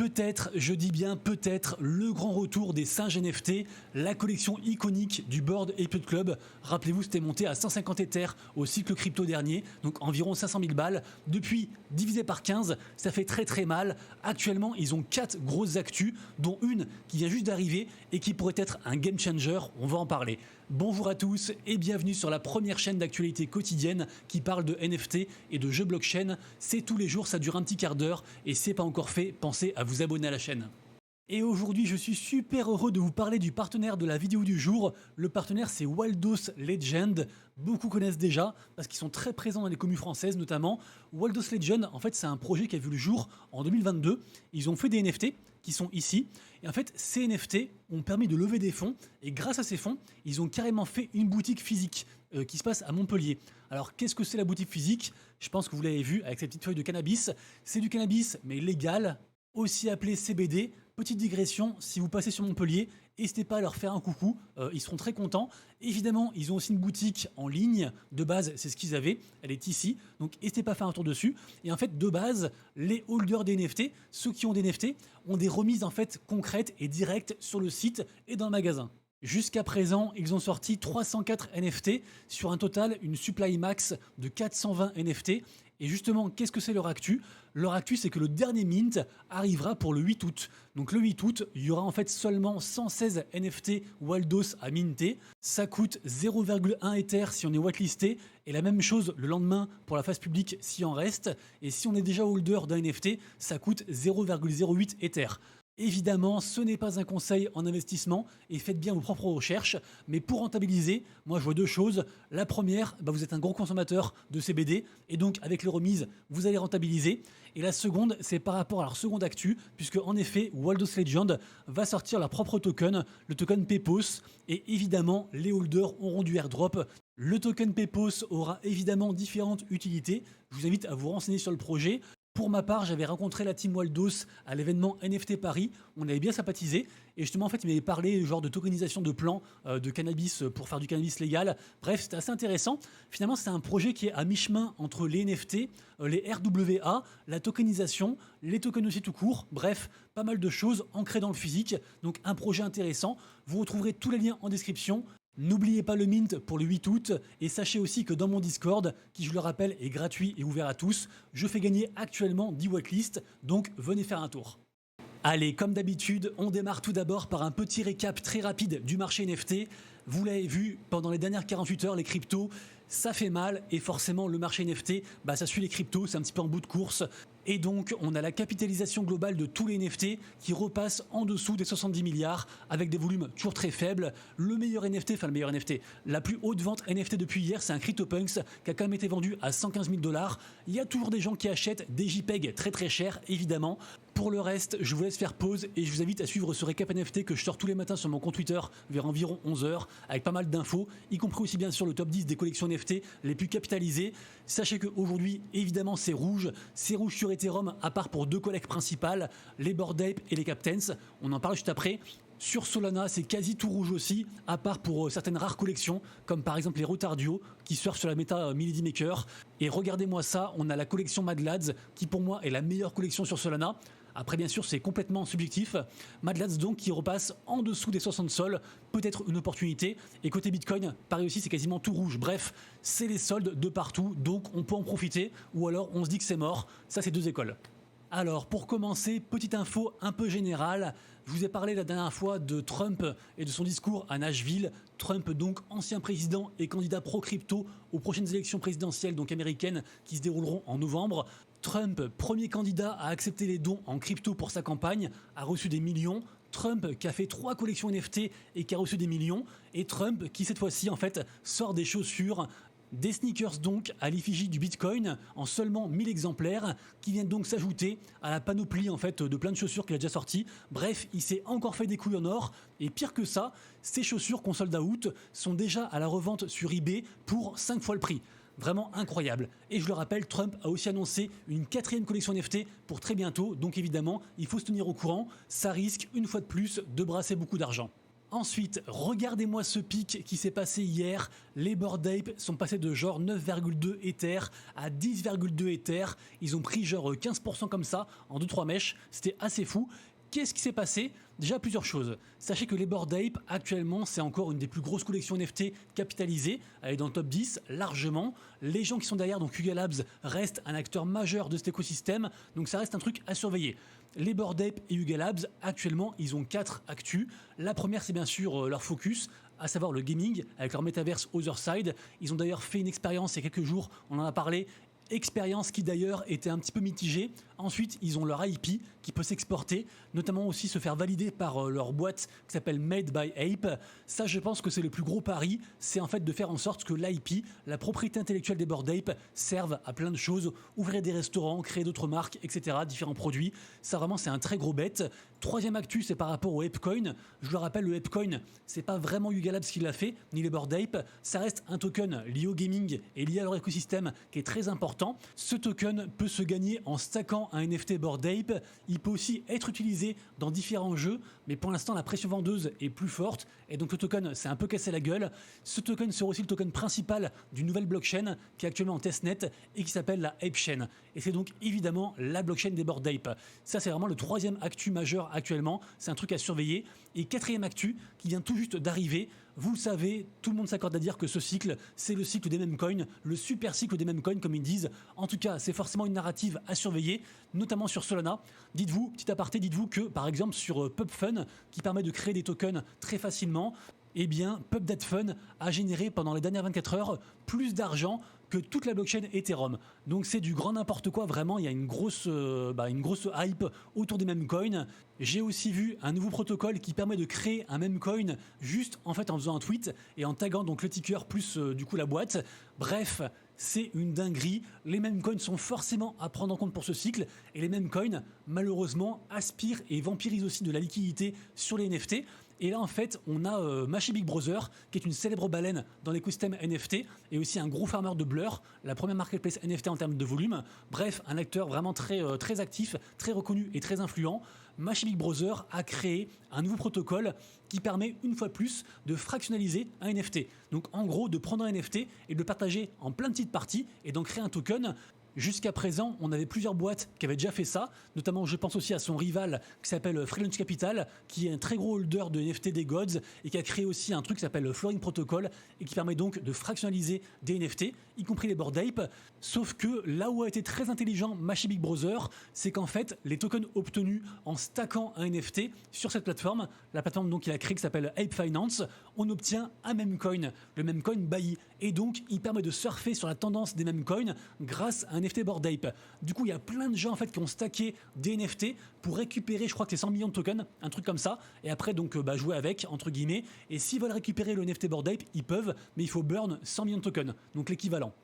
Peut-être, je dis bien peut-être, le grand retour des singes NFT, la collection iconique du Bored Ape Club. Rappelez-vous, c'était monté à 150 Ethers au cycle crypto dernier, donc environ 500 000 balles. Depuis, divisé par 15, ça fait très mal. Actuellement, ils ont 4 grosses actus, dont une qui vient juste d'arriver et qui pourrait être un game changer. On va en parler. Bonjour à tous et bienvenue sur la première chaîne d'actualité quotidienne qui parle de NFT et de jeux blockchain. C'est tous les jours, ça dure un petit quart d'heure et si c'est pas encore fait, pensez à vous abonner à la chaîne. Et aujourd'hui, je suis super heureux de vous parler du partenaire de la vidéo du jour. Le partenaire, c'est Waldos Legend. Beaucoup connaissent déjà parce qu'ils sont très présents dans les communes françaises notamment. Waldos Legend, en fait, c'est un projet qui a vu le jour en 2022. Ils ont fait des NFT qui sont ici. Et en fait, ces NFT ont permis de lever des fonds. Et grâce à ces fonds, ils ont carrément fait une boutique physique qui se passe à Montpellier. Alors, qu'est-ce que c'est la boutique physique? Je pense que vous l'avez vu avec cette petite feuille de cannabis. C'est du cannabis, mais légal, aussi appelé CBD. Petite digression, si vous passez sur Montpellier, n'hésitez pas à leur faire un coucou, ils seront très contents. Évidemment, ils ont aussi une boutique en ligne, de base, c'est ce qu'ils avaient, elle est ici, donc n'hésitez pas à faire un tour dessus. Et en fait, de base, les holders des NFT, ceux qui ont des NFT, ont des remises en fait concrètes et directes sur le site et dans le magasin. Jusqu'à présent, ils ont sorti 304 NFT sur un total, une supply max de 420 NFT. Et justement, qu'est-ce que c'est leur actu? Leur actu, c'est que le dernier mint arrivera pour le 8 août. Donc le 8 août, il y aura en fait seulement 116 NFT Waldos à minter. Ça coûte 0,1 Ether si on est whitelisté. Et la même chose le lendemain pour la phase publique s'il en reste. Et si on est déjà holder d'un NFT, ça coûte 0,08 Ether. Évidemment, ce n'est pas un conseil en investissement et faites bien vos propres recherches. Mais pour rentabiliser, moi je vois deux choses. La première, vous êtes un gros consommateur de CBD et donc avec les remises, vous allez rentabiliser. Et la seconde, c'est par rapport à leur seconde actu, puisque en effet, Waldos Legend va sortir leur propre token, le token Pepos. Et évidemment, les holders auront du airdrop. Le token Pepos aura évidemment différentes utilités. Je vous invite à vous renseigner sur le projet. Pour ma part, j'avais rencontré la team Waldos à l'événement NFT Paris. On avait bien sympathisé. Et justement, en fait, ils m'avaient parlé genre de tokenisation de plants de cannabis pour faire du cannabis légal. Bref, c'était assez intéressant. Finalement, c'est un projet qui est à mi-chemin entre les NFT, les RWA, la tokenisation, les tokens aussi tout court. Bref, pas mal de choses ancrées dans le physique. Donc, un projet intéressant. Vous retrouverez tous les liens en description. N'oubliez pas le mint pour le 8 août et sachez aussi que dans mon Discord, qui je le rappelle est gratuit et ouvert à tous, je fais gagner actuellement 10 whitelists, donc venez faire un tour. Allez, comme d'habitude, on démarre tout d'abord par un petit récap très rapide du marché NFT. Vous l'avez vu, pendant les dernières 48 heures, les cryptos, ça fait mal et forcément le marché NFT, ça suit les cryptos, c'est un petit peu en bout de course. Et donc, on a la capitalisation globale de tous les NFT qui repasse en dessous des 70 milliards avec des volumes toujours très faibles. Le meilleur NFT, la plus haute vente NFT depuis hier, c'est un CryptoPunks qui a quand même été vendu à 115 000 $. Il y a toujours des gens qui achètent des JPEG très chers, évidemment. Pour le reste, je vous laisse faire pause et je vous invite à suivre ce récap NFT que je sors tous les matins sur mon compte Twitter vers environ 11h avec pas mal d'infos, y compris aussi bien sûr le top 10 des collections NFT les plus capitalisées. Sachez qu'aujourd'hui, évidemment, c'est rouge sur Ethereum, à part pour deux collectes principales, les Bored Ape et les Captains. On en parle juste après. Sur Solana, c'est quasi tout rouge aussi, à part pour certaines rares collections, comme par exemple les Rotardio, qui surfent sur la méta Milady Maker. Et regardez-moi ça, on a la collection Mad Lads, qui pour moi est la meilleure collection sur Solana. Après, bien sûr, c'est complètement subjectif. Mad Lads, donc, qui repasse en dessous des 60 sols, peut-être une opportunité. Et côté Bitcoin, pareil aussi, c'est quasiment tout rouge. Bref, c'est les soldes de partout, donc on peut en profiter, ou alors on se dit que c'est mort. Ça, c'est deux écoles. Alors, pour commencer, petite info un peu générale. Je vous ai parlé la dernière fois de Trump et de son discours à Nashville. Trump, donc ancien président et candidat pro-crypto aux prochaines élections présidentielles, donc américaines, qui se dérouleront en novembre. Trump, premier candidat à accepter les dons en crypto pour sa campagne, a reçu des millions. Trump qui a fait 3 collections NFT et qui a reçu des millions. Et Trump qui, cette fois-ci, en fait, sort des chaussures. Des sneakers donc à l'effigie du Bitcoin en seulement 1000 exemplaires qui viennent donc s'ajouter à la panoplie en fait de plein de chaussures qu'il a déjà sorties. Bref, il s'est encore fait des couilles en or et pire que ça, ces chaussures qu'on sold out sont déjà à la revente sur eBay pour 5 fois le prix. Vraiment incroyable. Et je le rappelle, Trump a aussi annoncé une 4e collection NFT pour très bientôt, donc évidemment, il faut se tenir au courant, ça risque une fois de plus de brasser beaucoup d'argent. Ensuite, regardez-moi ce pic qui s'est passé hier. Les Bored Ape sont passés de genre 9,2 Ether à 10,2 Ether. Ils ont pris genre 15% comme ça en 2-3 mèches. C'était assez fou. Qu'est-ce qui s'est passé? Déjà plusieurs choses. Sachez que les Bored Ape, actuellement, c'est encore une des plus grosses collections NFT capitalisées. Elle est dans le top 10, largement. Les gens qui sont derrière, donc Yuga Labs, restent un acteur majeur de cet écosystème. Donc ça reste un truc à surveiller. Les Bored Ape et Yuga Labs, actuellement, ils ont 4 actus. La première, c'est bien sûr leur focus, à savoir le gaming, avec leur métaverse Otherside. Ils ont d'ailleurs fait une expérience il y a quelques jours, on en a parlé, expérience qui d'ailleurs était un petit peu mitigée. Ensuite, ils ont leur IP qui peut s'exporter, notamment aussi se faire valider par leur boîte qui s'appelle Made by Ape. Ça, je pense que c'est le plus gros pari, c'est en fait de faire en sorte que l'IP, la propriété intellectuelle des Bored Ape, serve à plein de choses, ouvrir des restaurants, créer d'autres marques, etc., différents produits. Ça vraiment, c'est un très gros bet. Troisième actu, c'est par rapport au ApeCoin. Je le rappelle, le ApeCoin, c'est pas vraiment Yuga Labs qui l'a fait, ni les Bored Ape. Ça reste un token lié au gaming et lié à leur écosystème qui est très important. Ce token peut se gagner en stackant un NFT Bored Ape. Il peut aussi être utilisé dans différents jeux, mais pour l'instant, la pression vendeuse est plus forte et donc le token s'est un peu cassé la gueule. Ce token sera aussi le token principal d'une nouvelle blockchain qui est actuellement en testnet et qui s'appelle la ApeChain. Et c'est donc évidemment la blockchain des Bored Ape. Ça, c'est vraiment le troisième actu majeur actuellement. C'est un truc à surveiller. Et quatrième actu qui vient tout juste d'arriver. Vous le savez, tout le monde s'accorde à dire que ce cycle, c'est le cycle des meme coins, le super cycle des meme coins comme ils disent. En tout cas, c'est forcément une narrative à surveiller, notamment sur Solana. Dites-vous, petit aparté, dites-vous que par exemple sur PubFun, qui permet de créer des tokens très facilement, eh bien, PubDatFun a généré pendant les dernières 24 heures plus d'argent que toute la blockchain Ethereum. Donc c'est du grand n'importe quoi, vraiment, il y a une grosse hype autour des meme coins. J'ai aussi vu un nouveau protocole qui permet de créer un meme coin juste en fait en faisant un tweet et en taguant donc le ticker plus du coup la boîte. Bref, c'est une dinguerie. Les meme coins sont forcément à prendre en compte pour ce cycle et les meme coins malheureusement aspirent et vampirisent aussi de la liquidité sur les NFT. Et là, en fait, on a Machi Big Brother, qui est une célèbre baleine dans l'écosystème NFT, et aussi un gros farmer de Blur, la première marketplace NFT en termes de volume. Bref, un acteur vraiment très actif, très reconnu et très influent. Machi Big Brother a créé un nouveau protocole qui permet une fois de plus de fractionnaliser un NFT. Donc en gros, de prendre un NFT et de le partager en plein de petites parties et d'en créer un token. Jusqu'à présent, on avait plusieurs boîtes qui avaient déjà fait ça, notamment je pense aussi à son rival qui s'appelle Freelance Capital, qui est un très gros holder de NFT des Gods et qui a créé aussi un truc qui s'appelle Flooring Protocol et qui permet donc de fractionnaliser des NFT, y compris les Bored Ape. Sauf que là où a été très intelligent Machi Big Brother, c'est qu'en fait, les tokens obtenus en stackant un NFT sur cette plateforme, la plateforme donc qu'il a créée qui s'appelle Ape Finance, on obtient un meme coin, le meme coin BAI. Et donc, il permet de surfer sur la tendance des meme coins grâce à un NFT Bored Ape. Du coup, il y a plein de gens en fait qui ont stacké des NFT pour récupérer, je crois que c'est 100 millions de tokens, un truc comme ça, et après donc jouer avec entre guillemets. Et s'ils veulent récupérer le NFT Bored Ape, ils peuvent, mais il faut burn 100 millions de tokens, donc l'équivalent.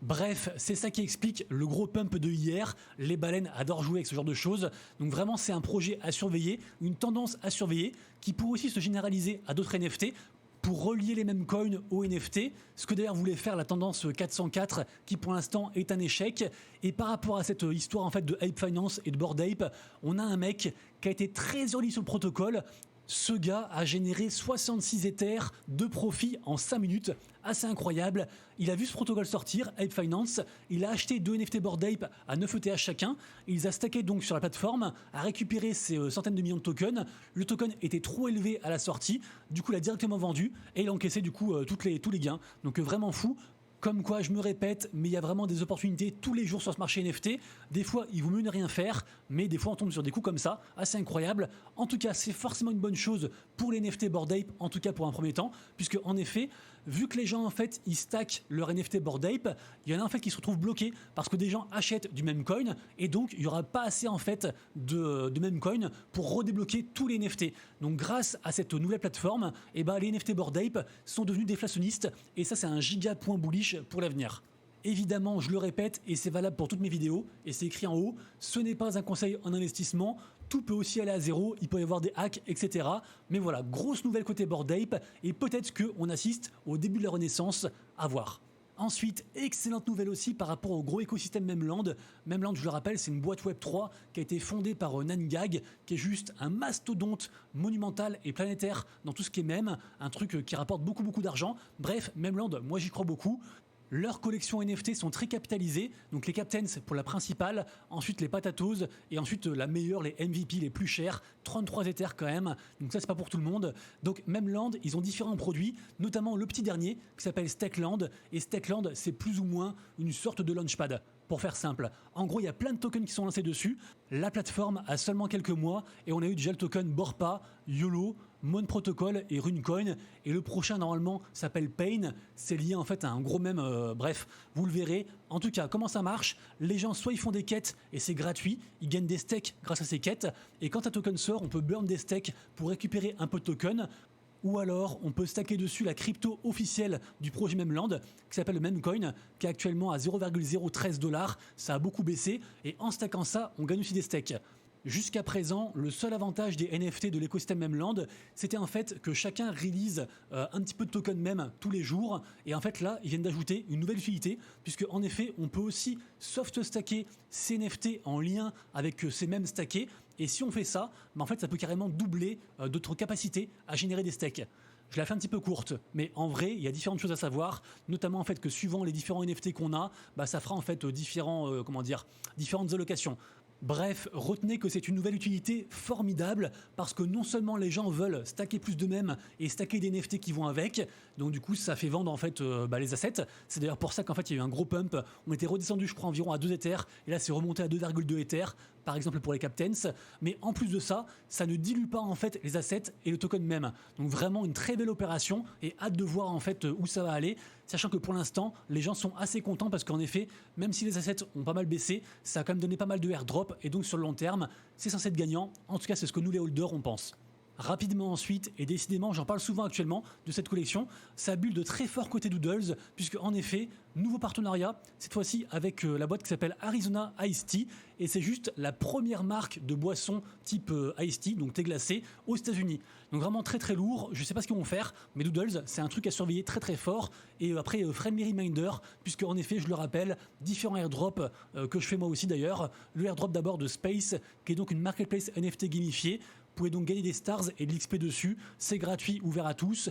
Bref, c'est ça qui explique le gros pump de hier. Les baleines adorent jouer avec ce genre de choses. Donc vraiment, c'est un projet à surveiller, une tendance à surveiller qui pourrait aussi se généraliser à d'autres NFT pour relier les mêmes coins aux NFT, ce que d'ailleurs voulait faire la tendance 404 qui pour l'instant est un échec. Et par rapport à cette histoire en fait de Ape Finance et de Bored Ape, on a un mec qui a été très early sur le protocole. Ce gars a généré 66 Ethers de profit en 5 minutes, assez incroyable. Il a vu ce protocole sortir, Ape Finance, il a acheté 2 NFT Bored Ape à 9 ETH chacun, il les a stackés donc sur la plateforme, a récupéré ces centaines de millions de tokens. Le token était trop élevé à la sortie, du coup il a directement vendu et il a encaissé du coup tous les gains. Donc vraiment fou. Comme quoi, je me répète, mais il y a vraiment des opportunités tous les jours sur ce marché NFT. Des fois, il vaut mieux ne rien faire, mais des fois, on tombe sur des coups comme ça, assez incroyables. En tout cas, c'est forcément une bonne chose pour les NFT Bored Ape, en tout cas pour un premier temps, puisque en effet, vu que les gens en fait ils stackent leur NFT Bored Ape, il y en a en fait qui se retrouvent bloqués parce que des gens achètent du meme coin et donc il n'y aura pas assez en fait de meme coin pour redébloquer tous les NFT. Donc grâce à cette nouvelle plateforme, les NFT Bored Ape sont devenus déflationnistes et ça c'est un giga point bullish pour l'avenir. Évidemment, je le répète, et c'est valable pour toutes mes vidéos, et c'est écrit en haut, ce n'est pas un conseil en investissement, tout peut aussi aller à zéro, il peut y avoir des hacks, etc. Mais voilà, grosse nouvelle côté Bored Ape, et peut-être qu'on assiste au début de la renaissance, à voir. Ensuite, excellente nouvelle aussi par rapport au gros écosystème Memland. Memland, je le rappelle, c'est une boîte Web3 qui a été fondée par Nangag, qui est juste un mastodonte monumental et planétaire dans tout ce qui est meme, un truc qui rapporte beaucoup d'argent. Bref, Memland, moi j'y crois beaucoup. Leurs collections NFT sont très capitalisées, donc les Captains pour la principale, ensuite les Patatos, et ensuite la meilleure, les MVP les plus chers, 33 Ethers quand même, donc ça c'est pas pour tout le monde. Donc Memland, ils ont différents produits, notamment le petit dernier qui s'appelle Stakeland, et Stakeland c'est plus ou moins une sorte de launchpad. Pour faire simple, en gros il y a plein de tokens qui sont lancés dessus, la plateforme a seulement quelques mois et on a eu déjà le token Borpa, YOLO, Mon Protocol et Runecoin, et le prochain normalement s'appelle Pain, c'est lié en fait à un gros mème, bref, vous le verrez. En tout cas, comment ça marche? Les gens soit ils font des quêtes et c'est gratuit, ils gagnent des steaks grâce à ces quêtes, et quand un token sort on peut burn des steaks pour récupérer un peu de token. Ou alors, on peut stacker dessus la crypto officielle du projet Memland, qui s'appelle le Memcoin, qui est actuellement à 0,013 $. Ça a beaucoup baissé, et en stackant ça, on gagne aussi des steaks. Jusqu'à présent, le seul avantage des NFT de l'écosystème Memland, c'était en fait que chacun release un petit peu de token même tous les jours. Et en fait là, ils viennent d'ajouter une nouvelle utilité, puisque en effet, on peut aussi soft stacker ces NFT en lien avec ces mêmes stackés. Et si on fait ça, en fait, ça peut carrément doubler notre capacité à générer des steaks. Je la fais un petit peu courte, mais en vrai, il y a différentes choses à savoir, notamment en fait que suivant les différents NFT qu'on a, ça fera en fait différentes allocations. Bref, retenez que c'est une nouvelle utilité formidable parce que non seulement les gens veulent stacker plus d'eux-mêmes et stacker des NFT qui vont avec, donc du coup ça fait vendre en fait les assets. C'est d'ailleurs pour ça qu'en fait il y a eu un gros pump. On était redescendu je crois environ à 2 Ethers et là c'est remonté à 2,2 Ethers par exemple pour les Captains. Mais en plus de ça, ça ne dilue pas en fait les assets et le token même. Donc vraiment une très belle opération et hâte de voir en fait où ça va aller. Sachant que pour l'instant, les gens sont assez contents parce qu'en effet, même si les assets ont pas mal baissé, ça a quand même donné pas mal de airdrop et donc sur le long terme, c'est censé être gagnant. En tout cas, c'est ce que nous les holders on pense. Rapidement ensuite, et décidément j'en parle souvent actuellement de cette collection, ça bulle de très fort côté Doodles, puisque en effet, nouveau partenariat, cette fois-ci avec la boîte qui s'appelle Arizona Iced Tea, et c'est juste la première marque de boisson type Iced Tea, donc thé glacé, aux États-Unis. Donc vraiment très très lourd, je sais pas ce qu'ils vont faire, mais Doodles, c'est un truc à surveiller très très fort, et après friendly reminder, puisque en effet, je le rappelle, différents airdrops que je fais moi aussi d'ailleurs, le airdrop d'abord de Space, qui est donc une marketplace NFT gamifiée. Vous pouvez donc gagner des stars et de l'XP dessus, c'est gratuit, ouvert à tous.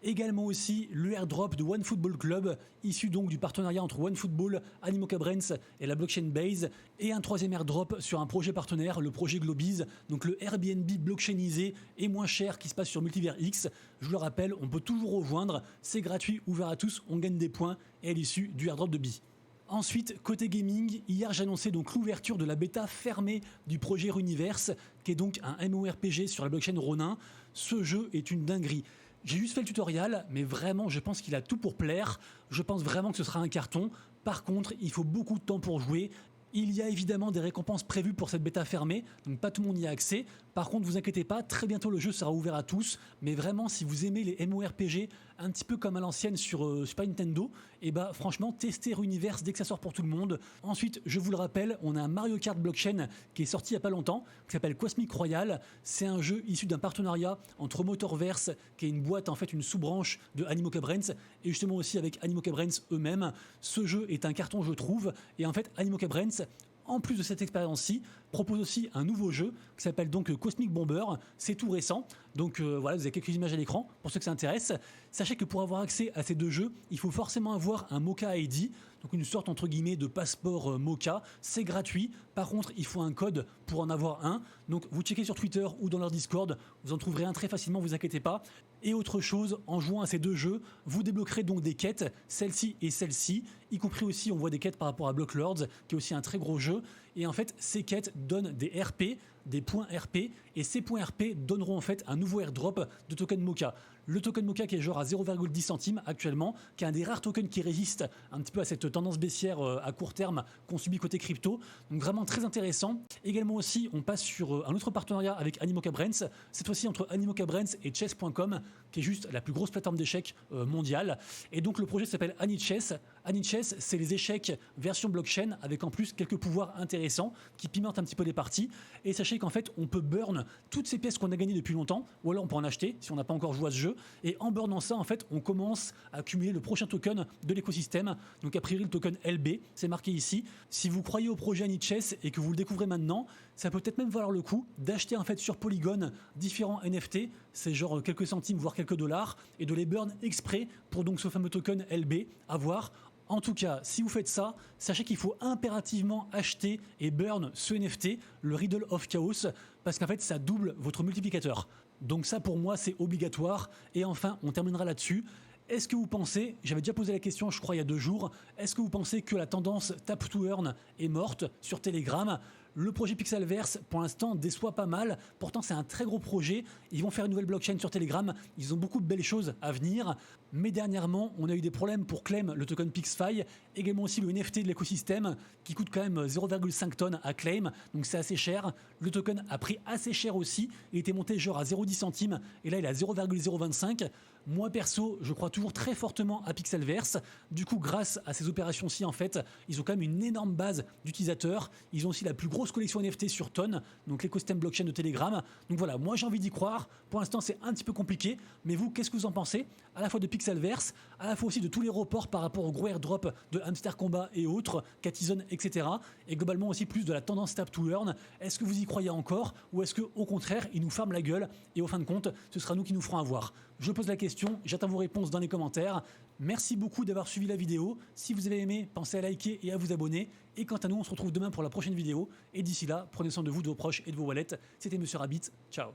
Également aussi le airdrop de OneFootball Club, issu donc du partenariat entre OneFootball, Animoca Brands et la blockchain Base, et un troisième airdrop sur un projet partenaire, le projet Globiz, donc le Airbnb blockchainisé et moins cher qui se passe sur Multivers X. Je le rappelle, on peut toujours rejoindre, c'est gratuit, ouvert à tous, on gagne des points et à l'issue du airdrop de Bi. Ensuite, côté gaming, hier j'ai annoncé donc l'ouverture de la bêta fermée du projet Runiverse, qui est donc un MMORPG sur la blockchain Ronin. Ce jeu est une dinguerie. J'ai juste fait le tutoriel, mais vraiment je pense qu'il a tout pour plaire. Je pense vraiment que ce sera un carton. Par contre, il faut beaucoup de temps pour jouer. Il y a évidemment des récompenses prévues pour cette bêta fermée, donc pas tout le monde y a accès. Par contre, vous inquiétez pas, très bientôt le jeu sera ouvert à tous. Mais vraiment, si vous aimez les MMORPG, un petit peu comme à l'ancienne sur Super Nintendo, et franchement, testez Runiverse dès que ça sort pour tout le monde. Ensuite, je vous le rappelle, on a un Mario Kart Blockchain qui est sorti il y a pas longtemps, qui s'appelle Cosmic Royale. C'est un jeu issu d'un partenariat entre Motorverse, qui est une boîte, en fait, une sous-branche de Animoca Brands, et justement aussi avec Animoca Brands eux-mêmes. Ce jeu est un carton, je trouve, et en fait, Animoca Brands, en plus de cette expérience-ci, propose aussi un nouveau jeu qui s'appelle donc Cosmic Bomber. C'est tout récent, donc voilà, vous avez quelques images à l'écran pour ceux que ça intéresse. Sachez que pour avoir accès à ces deux jeux, il faut forcément avoir un Mocha ID, donc une sorte entre guillemets de passeport Mocha. C'est gratuit, par contre il faut un code pour en avoir un. Donc vous checkez sur Twitter ou dans leur Discord, vous en trouverez un très facilement, vous inquiétez pas. Et autre chose, en jouant à ces deux jeux, vous débloquerez donc des quêtes, celle-ci et celle-ci, y compris aussi on voit des quêtes par rapport à Blocklords, qui est aussi un très gros jeu. Et en fait, ces quêtes donnent des RP, des points RP, et ces points RP donneront en fait un nouveau airdrop de token Mocha. Le token Mocha qui est genre à 0,10 centimes actuellement, qui est un des rares tokens qui résiste un petit peu à cette tendance baissière à court terme qu'on subit côté crypto. Donc vraiment très intéressant. Également aussi, on passe sur un autre partenariat avec Animoca Brands, cette fois-ci entre Animoca Brands et Chess.com, qui est juste la plus grosse plateforme d'échecs mondiale. Et donc le projet s'appelle AnyChess. AnyChess, c'est les échecs version blockchain avec en plus quelques pouvoirs intéressants qui pimentent un petit peu les parties. Et sachez qu'en fait, on peut burn toutes ces pièces qu'on a gagnées depuis longtemps, ou alors on peut en acheter si on n'a pas encore joué à ce jeu. Et en burnant ça, en fait, on commence à accumuler le prochain token de l'écosystème. Donc a priori, le token LB, c'est marqué ici. Si vous croyez au projet AnyChess et que vous le découvrez maintenant, ça peut peut-être même valoir le coup d'acheter en fait sur Polygon différents NFT, c'est genre quelques centimes voire quelques dollars, et de les burn exprès pour donc ce fameux token LB à voir. En tout cas, si vous faites ça, sachez qu'il faut impérativement acheter et burn ce NFT, le Riddle of Chaos, parce qu'en fait ça double votre multiplicateur. Donc ça pour moi c'est obligatoire. Et enfin, on terminera là-dessus. Est-ce que vous pensez, j'avais déjà posé la question je crois il y a 2 jours, est-ce que vous pensez que la tendance tap to earn est morte sur Telegram? Le projet Pixelverse, pour l'instant, déçoit pas mal. Pourtant, c'est un très gros projet. Ils vont faire une nouvelle blockchain sur Telegram. Ils ont beaucoup de belles choses à venir. Mais dernièrement, on a eu des problèmes pour claim le token PixFi. Également aussi le NFT de l'écosystème qui coûte quand même 0,5 tonnes à claim. Donc c'est assez cher. Le token a pris assez cher aussi. Il était monté genre à 0,10 centimes. Et là, il est à 0,025. Moi perso, je crois toujours très fortement à Pixelverse. Du coup, grâce à ces opérations-ci, en fait, ils ont quand même une énorme base d'utilisateurs. Ils ont aussi la plus grosse collection NFT sur Ton, donc l'écosystème blockchain de Telegram. Donc voilà, moi j'ai envie d'y croire. Pour l'instant, c'est un petit peu compliqué. Mais vous, qu'est-ce que vous en pensez? À la fois de Pixelverse, à la fois aussi de tous les reports par rapport au gros airdrop de Hamster Combat et autres, Catizone, etc. Et globalement aussi plus de la tendance tap to earn. Est-ce que vous y croyez encore? Ou est-ce qu'au contraire, ils nous ferment la gueule et au fin de compte, ce sera nous qui nous ferons avoir? Je pose la question, j'attends vos réponses dans les commentaires. Merci beaucoup d'avoir suivi la vidéo. Si vous avez aimé, pensez à liker et à vous abonner. Et quant à nous, on se retrouve demain pour la prochaine vidéo. Et d'ici là, prenez soin de vous, de vos proches et de vos wallets. C'était Monsieur Rabbit. Ciao.